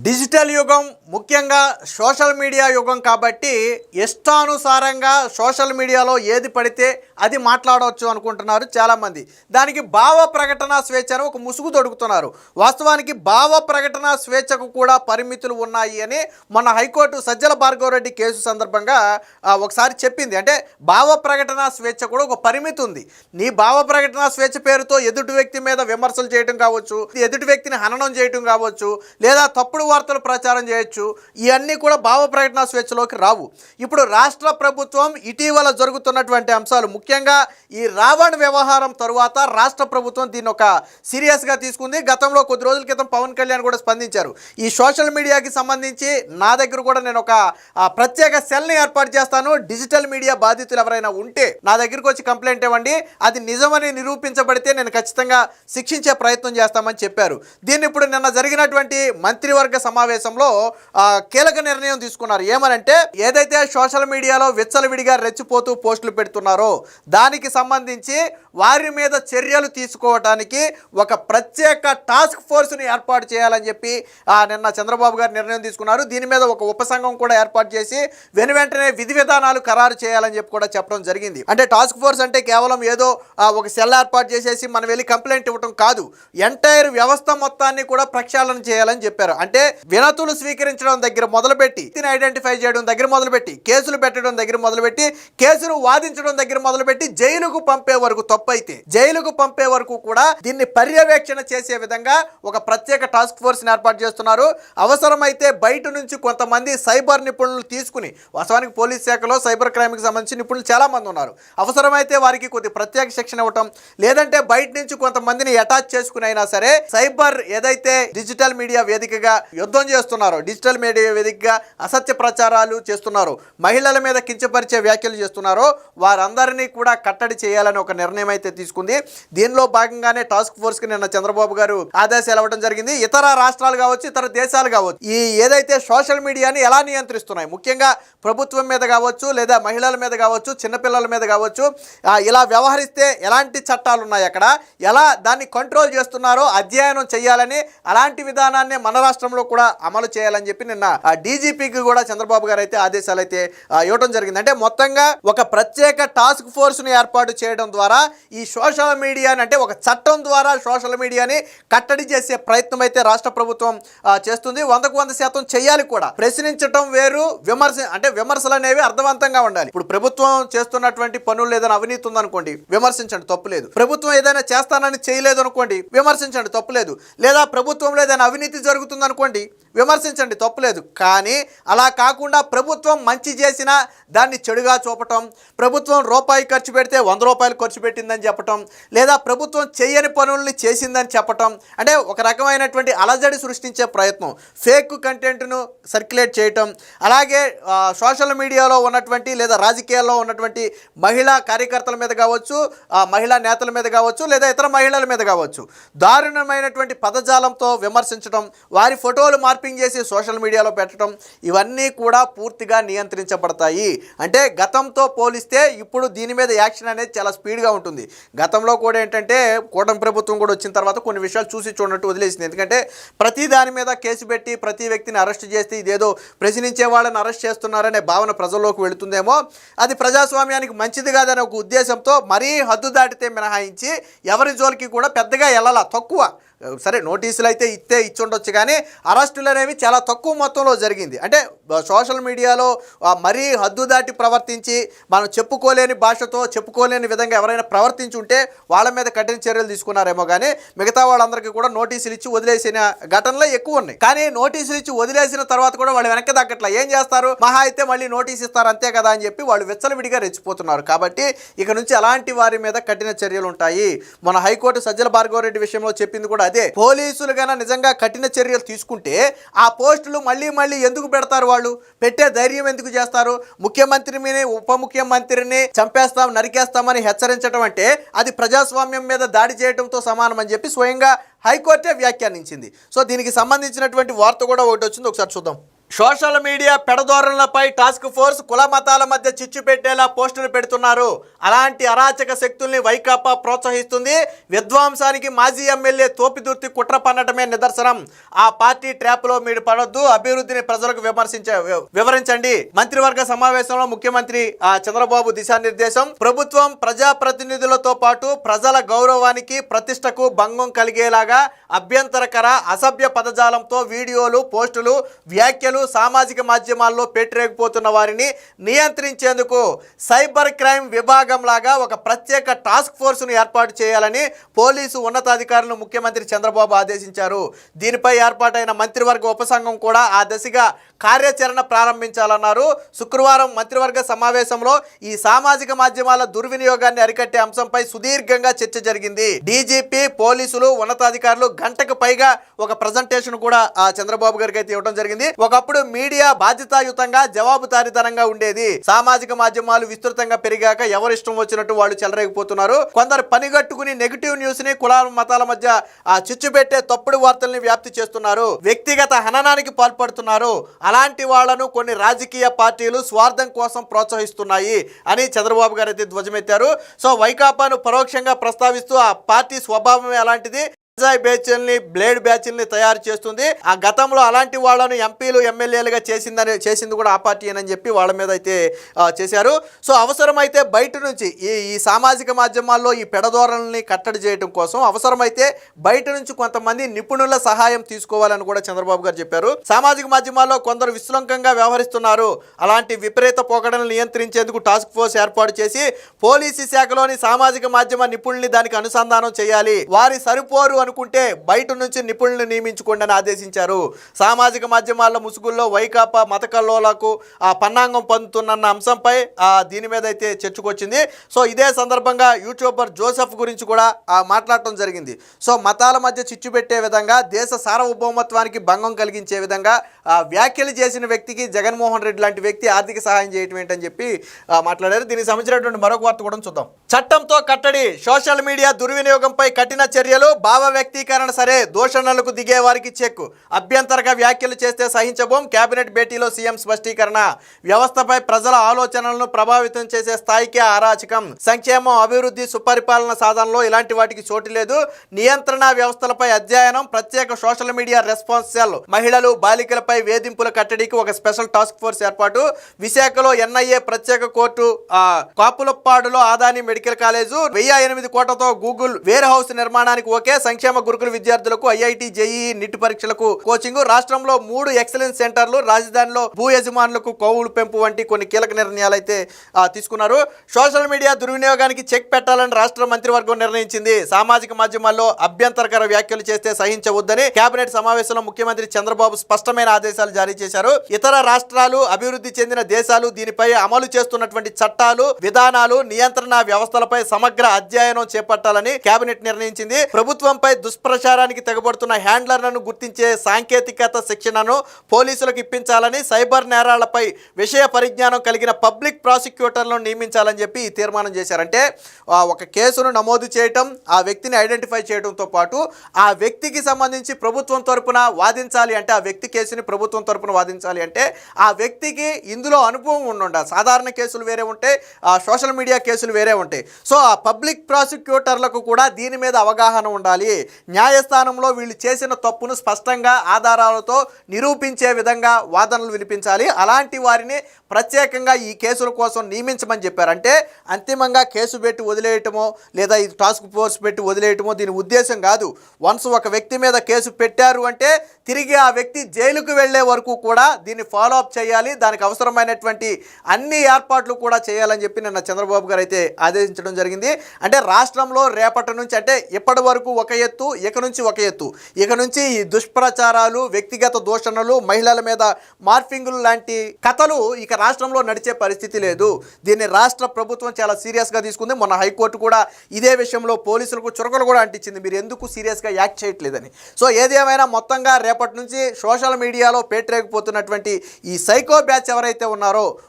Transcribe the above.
Digital యుగం ముఖ్యంగా social media యుగం కాబట్టి ఇష్టానుసారంగా సోషల్ మీడియాలో ఏది పడితే అది మాట్లాడవచ్చు అనుకుంటున్నారు చాలామంది. దానికి భావ ప్రకటన స్వేచ్ఛ అని ఒక ముసుగు తొడుగుతున్నారు. వాస్తవానికి భావ ప్రకటన స్వేచ్ఛకు కూడా పరిమితులు ఉన్నాయి అని మొన్న హైకోర్టు సజ్జల భార్గవరెడ్డి కేసు సందర్భంగా ఒకసారి చెప్పింది. అంటే భావ ప్రకటన స్వేచ్ఛ కూడా ఒక పరిమితి ఉంది. నీ భావ ప్రకటన స్వేచ్ఛ పేరుతో ఎదుటి వ్యక్తి మీద విమర్శలు చేయడం కావచ్చు, ఎదుటి వ్యక్తిని హననం చేయడం కావచ్చు, లేదా తప్పుడు వార్తలు ప్రచారం చేయొచ్చు. ఇవన్నీ కూడా భావ ప్రకటన స్వేచ్ఛలోకి రావు. ఇప్పుడు రాష్ట్ర ప్రభుత్వం ఇటీవల జరుగుతున్నటువంటి అంశాలు, ముఖ్యంగా ఈ రావణ్ వ్యవహారం తరువాత రాష్ట్ర ప్రభుత్వం దీన్ని ఒక సీరియస్గా తీసుకుంది. గతంలో కొద్ది రోజుల క్రితం పవన్ కళ్యాణ్ కూడా స్పందించారు. ఈ సోషల్ మీడియాకి సంబంధించి నా దగ్గర కూడా నేను ఒక ప్రత్యేక సెల్ని ఏర్పాటు చేస్తాను, డిజిటల్ మీడియా బాధితులు ఎవరైనా ఉంటే నా దగ్గరికి వచ్చి కంప్లైంట్ ఇవ్వండి, అది నిజమని నిరూపించబడితే నేను ఖచ్చితంగా శిక్షించే ప్రయత్నం చేస్తామని చెప్పారు. దీన్ని ఇప్పుడు నిన్న జరిగినటువంటి మంత్రివర్గ సమావేశంలో కీలక నిర్ణయం తీసుకున్నారు. ఏమనంటే, ఏదైతే సోషల్ మీడియాలో విచ్చలవిడిగా రెచ్చిపోతూ పోస్టులు పెడుతున్నారో దానికి సంబంధించి వారి మీద చర్యలు తీసుకోవడానికి ఒక ప్రత్యేక టాస్క్ ఫోర్స్ని ఏర్పాటు చేయాలని చెప్పి నిన్న చంద్రబాబు గారు నిర్ణయం తీసుకున్నారు. దీని మీద ఒక ఉపసంఘం కూడా ఏర్పాటు చేసి వెంటనే విధి విధానాలు ఖరారు చేయాలని చెప్పి కూడా చెప్పడం జరిగింది. అంటే టాస్క్ ఫోర్స్ అంటే కేవలం ఏదో ఒక సెల్ ఏర్పాటు చేసేసి మనం వెళ్ళి కంప్లైంట్ ఇవ్వడం కాదు, ఎంటైర్ వ్యవస్థ మొత్తాన్ని కూడా ప్రక్షాళన చేయాలని చెప్పారు. అంటే వినతులు స్వీకరించడం దగ్గర మొదలుపెట్టి, ఐడెంటిఫై చేయడం దగ్గర మొదలుపెట్టి, కేసులు పెట్టడం దగ్గర మొదలుపెట్టి, కేసును వాదించడం దగ్గర మొదలుపెట్టి జైలుకు పంపే వరకు, తప్పైతే జైలుకు పంపే వరకు కూడా దీన్ని పర్యవేక్షణ చేసే విధంగా ఒక ప్రత్యేక టాస్క్ ఫోర్స్ ఏర్పాటు చేస్తున్నారు. అవసరమైతే బయట నుంచి కొంతమంది సైబర్ నిపుణులు తీసుకుని, వాస్తవానికి పోలీస్ శాఖలో సైబర్ క్రైమ్కి సంబంధించి నిపుణులు చాలా మంది ఉన్నారు, అవసరమైతే వారికి కొద్ది ప్రత్యేక శిక్షణ ఇవ్వటం, లేదంటే బయట నుంచి కొంతమందిని అటాచ్ చేసుకుని అయినా సరే సైబర్ ఏదైతే డిజిటల్ మీడియా వేదికగా యుద్ధం చేస్తున్నారో, డిజిటల్ మీడియా వేదికగా అసత్య ప్రచారాలు చేస్తున్నారో, మహిళల మీద కించపరిచే వ్యాఖ్యలు చేస్తున్నారో వారందరినీ కూడా కట్టడి చేయాలని ఒక నిర్ణయం అయితే తీసుకుంది. దీనిలో భాగంగానే టాస్క్ ఫోర్స్ కి నిన్న చంద్రబాబు గారు ఆదేశాలు ఇవ్వడం జరిగింది. ఇతర రాష్ట్రాలు కావచ్చు, ఇతర దేశాలు కావచ్చు, ఈ ఏదైతే సోషల్ మీడియాని ఎలా నియంత్రిస్తున్నాయి, ముఖ్యంగా ప్రభుత్వం మీద కావచ్చు, లేదా మహిళల మీద కావచ్చు, చిన్నపిల్లల మీద కావచ్చు, ఇలా వ్యవహరిస్తే ఎలాంటి చట్టాలు ఉన్నాయి, అక్కడ ఎలా దాన్ని కంట్రోల్ చేస్తున్నారో అధ్యయనం చేయాలని, అలాంటి విధానాన్ని మన రాష్ట్రంలో కూడా అమలు చేయాలని చెప్పి నిన్న డీజీపీకి కూడా చంద్రబాబు గారు అయితే ఆదేశాలు అయితే ఇవ్వడం జరిగింది. అంటే మొత్తంగా ఒక ప్రత్యేక టాస్క్ ఫోర్స్ను ఏర్పాటు చేయడం ద్వారా ఈ సోషల్ మీడియాని, అంటే ఒక చట్టం ద్వారా సోషల్ మీడియాని కట్టడి చేసే ప్రయత్నం అయితే రాష్ట్ర ప్రభుత్వం చేస్తుంది. 100% చేయాలి కూడా. ప్రశ్నించడం వేరు, విమర్శలు అనేవి అర్థవంతంగా ఉండాలి. ఇప్పుడు ప్రభుత్వం చేస్తున్నటువంటి పనులు ఏదైనా అవినీతి ఉందనుకోండి, విమర్శించండి, తప్పులేదు. ప్రభుత్వం ఏదైనా చేస్తానని చేయలేదు అనుకోండి, విమర్శించండి, తప్పులేదు. లేదా ప్రభుత్వంలో ఏదైనా అవినీతి జరుగుతుంది అనుకోండి, విమర్శించండి, తప్పులేదు. కానీ అలా కాకుండా ప్రభుత్వం మంచి చేసినా దాన్ని చెడుగా చూపటం, ప్రభుత్వం రూపాయి ఖర్చు పెడితే 100 రూపాయలు ఖర్చు పెట్టిందని చెప్పటం, లేదా ప్రభుత్వం చేయని పనుల్ని చేసిందని చెప్పటం, అంటే ఒక రకమైనటువంటి అలజడి సృష్టించే ప్రయత్నం, ఫేక్ కంటెంట్ను సర్క్యులేట్ చేయటం, అలాగే సోషల్ మీడియాలో ఉన్నటువంటి లేదా రాజకీయాల్లో ఉన్నటువంటి మహిళా కార్యకర్తల మీద కావచ్చు, మహిళా నేతల మీద కావచ్చు, లేదా ఇతర మహిళల మీద కావచ్చు, దారుణమైనటువంటి పదజాలంతో విమర్శించడం, వారి ఫోటోలు మార్పింగ్ చేసి సోషల్ మీడియాలో పెట్టడం, ఇవన్నీ కూడా పూర్తిగా నియంత్రించబడతాయి. అంటే గతంతో పోలిస్తే ఇప్పుడు దీని మీద యాక్షన్ అనేది చాలా స్పీడ్గా ఉంటుంది. గతంలో కూడా ఏంటంటే కూటమి ప్రభుత్వం కూడా వచ్చిన తర్వాత కొన్ని విషయాలు చూసి చూడనట్టు వదిలేసింది. ఎందుకంటే ప్రతి దాని మీద కేసు పెట్టి ప్రతి వ్యక్తిని అరెస్ట్ చేస్తే ఇదేదో ప్రశ్నించే వాళ్ళని అరెస్ట్ చేస్తున్నారనే భావన ప్రజల్లోకి వెళుతుందేమో, అది ప్రజాస్వామ్యానికి మంచిది కాదనే ఒక ఉద్దేశంతో మరీ హద్దు దాటితే మినహాయించి ఎవరి జోలికి కూడా పెద్దగా వెళ్ళాల, తక్కువ. సరే నోటీసులు అయితే ఇచ్చి ఉండొచ్చు, కానీ అరెస్టులు అనేవి చాలా తక్కువ మొత్తంలో జరిగింది. అంటే సోషల్ మీడియాలో మరీ హద్దు దాటి ప్రవర్తించి మనం చెప్పుకోలేని భాషతో చెప్పుకోలేని విధంగా ఎవరైనా ప్రవర్తించి ఉంటే వాళ్ళ మీద కఠిన చర్యలు తీసుకున్నారేమో, కానీ మిగతా వాళ్ళందరికీ కూడా నోటీసులు ఇచ్చి వదిలేసిన ఘటనలు ఎక్కువ ఉన్నాయి. కానీ నోటీసులు ఇచ్చి వదిలేసిన తర్వాత కూడా వాళ్ళు వెనక్కి తగ్గట్లా, ఏం చేస్తారు, మహా అయితే మళ్ళీ నోటీస్ ఇస్తారు అంతే కదా అని చెప్పి వాళ్ళు విచ్చలవిడిగా రెచ్చిపోతున్నారు. కాబట్టి ఇక నుంచి అలాంటి వారి మీద కఠిన చర్యలు ఉంటాయి. మన హైకోర్టు సజ్జల భార్గవరెడ్డి విషయంలో చెప్పింది కూడా అదే. పోలీసులు కన్నా నిజంగా కఠిన చర్యలు తీసుకుంటే ఆ పోస్టులు మళ్ళీ ఎందుకు పెడతారు, వాళ్ళు పెట్టే ధైర్యం ఎందుకు చేస్తారు? ముఖ్యమంత్రిని, ఉప ముఖ్యమంత్రిని చంపేస్తాం, నరికేస్తామని హెచ్చరించడం అంటే అది ప్రజాస్వామ్యం మీద దాడి చేయడంతో సమానం అని చెప్పి స్వయంగా హైకోర్టే వ్యాఖ్యానించింది. సో దీనికి సంబంధించినటువంటి వార్త కూడా ఒకటి వచ్చింది, ఒకసారి చూద్దాం. సోషల్ మీడియా పెడధోరణులపై టాస్క్ ఫోర్స్ కుల మతాల మధ్య చిచ్చు పెట్టేలా పోస్టులు పెడుతున్నారు. అలాంటి అరాచక శక్తుల్ని వైకాపా ప్రోత్సహిస్తుంది. విధ్వంసానికి మాజీ ఎమ్మెల్యే తోపిదుర్తి కుట్ర పన్నటమే నిదర్శనం. ఆ పార్టీ ట్రాప్లో మీరు పడొద్దు, అభివృద్ధిని ప్రజలకు వివరించండి. మంత్రివర్గ సమావేశంలో ముఖ్యమంత్రి చంద్రబాబు దిశానిర్దేశం. ప్రభుత్వం ప్రజాప్రతినిధులతో పాటు ప్రజల గౌరవానికి ప్రతిష్టకు భంగం కలిగేలాగా అభ్యంతరకర అసభ్య పదజాలంతో వీడియోలు, పోస్టులు, వ్యాఖ్యలు సామాజిక మాధ్యమాల్లో పెట్టిరేగిపోతున్న వారిని నియంత్రించేందుకు సైబర్ క్రైమ్ విభాగం లాగా ఒక ప్రత్యేక టాస్క్ ఫోర్స్ను ఏర్పాటు చేయాలని పోలీసు ఉన్నతాధికారులను ముఖ్యమంత్రి చంద్రబాబు ఆదేశించారు. దీనిపై ఏర్పాటైన మంత్రివర్గ ఉపసంఘం కూడా ఆ దిశగా కార్యాచరణ ప్రారంభించాలన్నారు. శుక్రవారం మంత్రివర్గ సమావేశంలో ఈ సామాజిక మాధ్యమాల దుర్వినియోగాన్ని అరికట్టే అంశంపై సుదీర్ఘంగా చర్చ జరిగింది. డీజీపీ, పోలీసులు, ఉన్నతాధికారులు గంటకు పైగా ఒక ప్రజెంటేషన్ కూడా చంద్రబాబు గారికి అయితే ఇవ్వడం జరిగింది. ఒకప్పుడు మీడియా బాధ్యతాయుతంగా, జవాబుదారీతనంగా ఉండేది. సామాజిక మాధ్యమాలు విస్తృతంగా పెరిగాక ఎవరిష్టం వచ్చినట్టు వాళ్ళు చెలరేగిపోతున్నారు. కొందరు పనిగట్టుకుని నెగిటివ్ న్యూస్ ని, కులాల మతాల మధ్య చిచ్చు పెట్టే తప్పుడు వార్తల్ని వ్యాప్తి చేస్తున్నారు. వ్యక్తిగత హననానికి పాల్పడుతున్నారు. అలాంటి వాళ్లను కొన్ని రాజకీయ పార్టీలు స్వార్థం కోసం ప్రోత్సహిస్తున్నాయి అని చంద్రబాబు గారు అయితే ధ్వజమెత్తారు. సో వైకాపాను పరోక్షంగా ప్రస్తావిస్తూ ఆ పార్టీ స్వభావమే అలాంటిది. బ్లేడ్ బ్యాచ్ల్ని తయారు చేస్తుంది. ఆ గతంలో అలాంటి వాళ్ళను ఎంపీలు, ఎమ్మెల్యేలుగా చేసింది కూడా ఆ పార్టీ అని చెప్పి వాళ్ళ మీద అయితే చేశారు. సో అవసరమైతే బయట నుంచి ఈ సామాజిక మాధ్యమాల్లో ఈ పెడధోరణుల్ని కట్టడి చేయడం కోసం అవసరమైతే బయట నుంచి కొంతమంది నిపుణుల సహాయం తీసుకోవాలని కూడా చంద్రబాబు గారు చెప్పారు. సామాజిక మాధ్యమాల్లో కొందరు విశృంఖంగా వ్యవహరిస్తున్నారు. అలాంటి విపరీత పోకడలను నియంత్రించేందుకు టాస్క్ ఫోర్స్ ఏర్పాటు చేసి పోలీసు శాఖలోని సామాజిక మాధ్యమ నిపుణుల్ని దానికి అనుసంధానం చేయాలి. వారి సరిపోరు అనుకుంటే బయట నుంచి నిపుణులను నియమించుకోండి అని ఆదేశించారు. సామాజిక మాధ్యమాల ముసుగుల్లో వైకాపా మత కల్లోలకు పన్నాంగం పొందుతున్న అంశంపై దీని మీద అయితే చర్చకొచ్చింది. సో ఇదే సందర్భంగా యూట్యూబర్ జోసెఫ్ గురించి కూడా మాట్లాడటం జరిగింది. సో మతాల మధ్య చిచ్చు పెట్టే విధంగా, దేశ సార్వభౌమత్వానికి భంగం కలిగించే విధంగా వ్యాఖ్యలు చేసిన వ్యక్తికి జగన్మోహన్ రెడ్డి లాంటి వ్యక్తి ఆర్థిక సహాయం చేయటం ఏంటని చెప్పి మాట్లాడారు. దీనికి సంబంధించినటువంటి మరొక వార్త కూడా చూద్దాం. చట్టంతో కట్టడి, సోషల్ మీడియా దుర్వినియోగంపై కఠిన చర్యలు. భావ వ్యక్తీకరణ సరే, దూషణలకు దిగే వారికి చెక్. అభ్యంతరక వ్యాఖ్యలు చేస్తే సహించబోం. కేబినెట్ భేటీలో సీఎం స్పష్టీకరణ. వ్యవస్థపై ప్రజల ఆలోచనలను ప్రభావితం చేసే స్థాయికే అరాచకం. సంక్షేమం, అభివృద్ధి, సుపరిపాలన సాధనలో ఇలాంటి వాటికి చోటు లేదు. నియంత్రణ వ్యవస్థలపై అధ్యయనం, ప్రత్యేక సోషల్ మీడియా రెస్పాన్స్ సెల్. మహిళలు, బాలికలపై వేధింపుల కట్టడికి ఒక స్పెషల్ టాస్క్ ఫోర్స్ ఏర్పాటు. విశాఖలో ఎన్ఐఏ ప్రత్యేక కోర్టు. కాపులప్పాడులో ఆదాని మెడికల్ కాలేజు. 1008 కోట్లతో గూగుల్ వేర్ హౌస్ నిర్మాణానికి ఒకే. సంక్షేమ గురుకుల విద్యార్థులకు ఐఐటి, జేఈఈ, నిట్ పరీక్షలకు కోచింగ్. రాష్ట్రంలో 3 ఎక్సలెన్స్ సెంటర్లు. రాజధానిలో భూ యజమానులకు కౌలు పెంపు వంటి కొన్ని కీలక నిర్ణయాలు అయితే తీసుకున్నారు. సోషల్ మీడియా దుర్వినియోగానికి చెక్ పెట్టాలని రాష్ట్ర మంత్రివర్గం నిర్ణయించింది. సామాజిక మాధ్యమాల్లో అభ్యంతరకర వ్యాఖ్యలు చేస్తే సహించవద్దని కేబినెట్ సమావేశంలో ముఖ్యమంత్రి చంద్రబాబు స్పష్టమైన ఆదేశాలు జారీ చేశారు. ఇతర రాష్ట్రాలు, అభివృద్ధి చెందిన దేశాలు దీనిపై అమలు చేస్తున్నటువంటి చట్టాలు, విధానాలు, నియంత్రణ వ్యవస్థలపై సమగ్ర అధ్యయనం చేపట్టాలని కేబినెట్ నిర్ణయించింది. ప్రభుత్వంపై దుష్ప్రచారానికి తెగబడుతున్న హ్యాండ్లర్లను గుర్తించే సాంకేతికత శిక్షణను పోలీసులకు ఇప్పించాలని, సైబర్ నేరాలపై విషయ పరిజ్ఞానం కలిగిన పబ్లిక్ ప్రాసిక్యూటర్లను నియమించాలని చెప్పి ఈ తీర్మానం చేశారంటే ఒక కేసును నమోదు చేయటం, ఆ వ్యక్తిని ఐడెంటిఫై చేయడంతో పాటు ఆ వ్యక్తికి సంబంధించి ప్రభుత్వం తరపున వాదించాలి అంటే, ఆ వ్యక్తి కేసుని ప్రభుత్వం తరపున వాదించాలి అంటే ఆ వ్యక్తికి ఇందులో అనుభవం ఉండాలి. సాధారణ కేసులు వేరే ఉంటాయి, సోషల్ మీడియా కేసులు వేరే ఉంటాయి. సో ఆ పబ్లిక్ ప్రాసిక్యూటర్లకు కూడా దీని మీద అవగాహన ఉండాలి. న్యాయస్థానంలో వీళ్ళు చేసిన తప్పును స్పష్టంగా ఆధారాలతో నిరూపించే విధంగా వాదనలు వినిపించాలి. అలాంటి వారిని ప్రత్యేకంగా ఈ కేసుల కోసం నియమించమని చెప్పారు. అంటే అంతిమంగా కేసు పెట్టి వదిలేయటమో లేదా ఇది టాస్క్ ఫోర్స్ పెట్టి వదిలేయటమో దీని ఉద్దేశం కాదు. వన్స్ ఒక వ్యక్తి మీద కేసు పెట్టారు అంటే తిరిగి ఆ వ్యక్తి జైలుకు వెళ్లే వరకు కూడా దీన్ని ఫాలో అప్ చేయాలి. దానికి అవసరమైనటువంటి అన్ని ఏర్పాట్లు కూడా చేయాలని చెప్పి నిన్న చంద్రబాబు గారు అయితే ఆదేశించడం జరిగింది. అంటే రాష్ట్రంలో రేపటి నుంచి, అంటే ఇప్పటి వరకు ఒక ఎత్తు, ఇక నుంచి ఒక ఎత్తు. ఇక నుంచి ఈ దుష్ప్రచారాలు, వ్యక్తిగత దూషణలు, మహిళల మీద మార్ఫింగులు లాంటి కథలు ఇక రాష్ట్రంలో నడిచే పరిస్థితి లేదు. దీన్ని రాష్ట్ర ప్రభుత్వం చాలా సీరియస్గా తీసుకుంది. మొన్న హైకోర్టు కూడా ఇదే విషయంలో పోలీసులకు చురకలు కూడా అంటించింది, మీరు ఎందుకు సీరియస్గా యాక్ట్ చేయట్లేదని. సో ఏది ఏమైనా మొత్తంగా రేపటి నుంచి సోషల్ మీడియాలో పేటరేగిపోతున్నటువంటి ఈ సైకో బ్యాచ్ ఎవరైతే ఉన్నారో